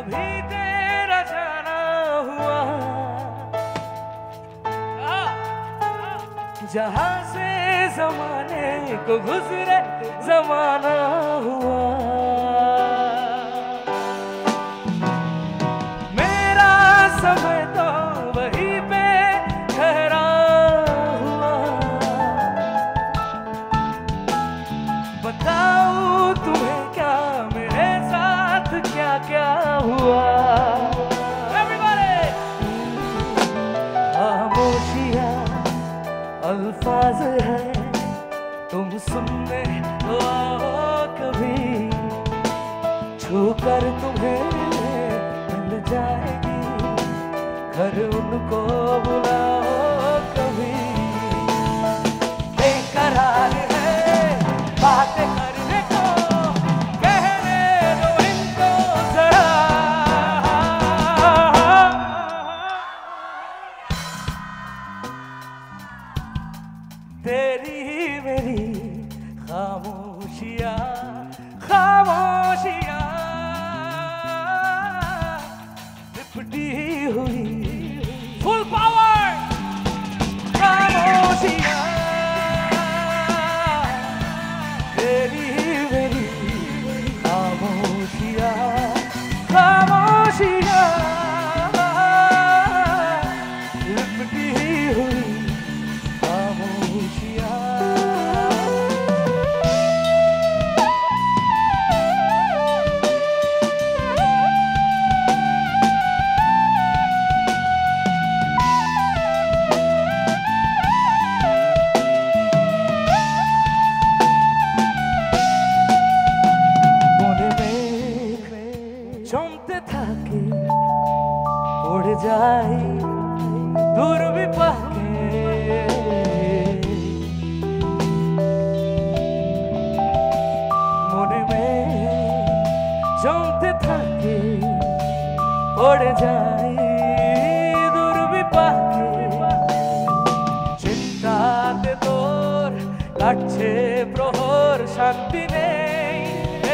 कभी तेरा जाना हुआ, जहां से जमाने को गुजरे जमाना हुआ। मेरा समय तो वहीं पे ठहरा हुआ। बताऊं तुम्हें क्या मेरे साथ क्या क्या हुआ। खामोशियाँ अल्फाज है, तुम सुनने तो आओ कभी, छूकर तुम्हें मिल जाएगी, घर उनको बुलाओ कभी। बेकरार है बातें करने को, कहने दो इनको जरा। तेरी ही मेरी खामोशियाँ, खामोशियाँ लिपटी हुई फुल पावर खामोशियाँ। तेरी ही मेरी खामोशियाँ, खामोशियाँ लिपटी हुई चमते থাকে उड़ जाए दूर भी पाके, मने में जमते থাকে उड़ जाए दूर भी पाके। चिंताते तोर काटছে প্রহর, শান্তি নেই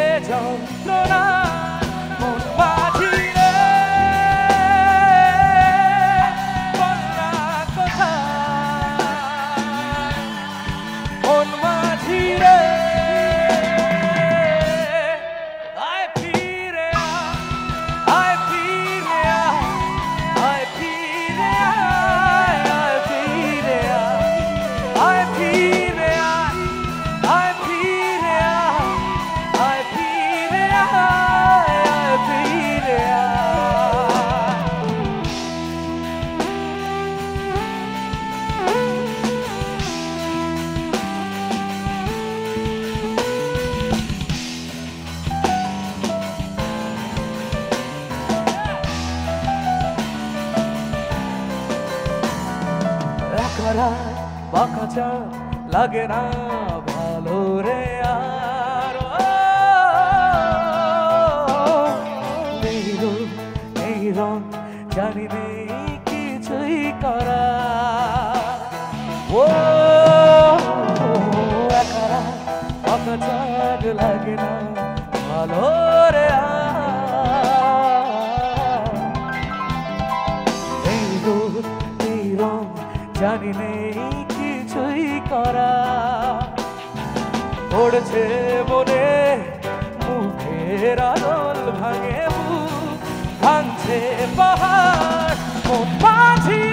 এ যন্ত্রণা। বাঁকা চাঁদ লাগে না ভালো রে আর। এই রং জানি নেই কিছুই করা। ও একারা বাঁকা চাঁদ লাগে না ভালো রে আর। এই রং জানি নেই কিছুই করা। পড়ছে মনে মুখের আদল ভাঙে, ভাঙছে পাহাড় ও পাখি।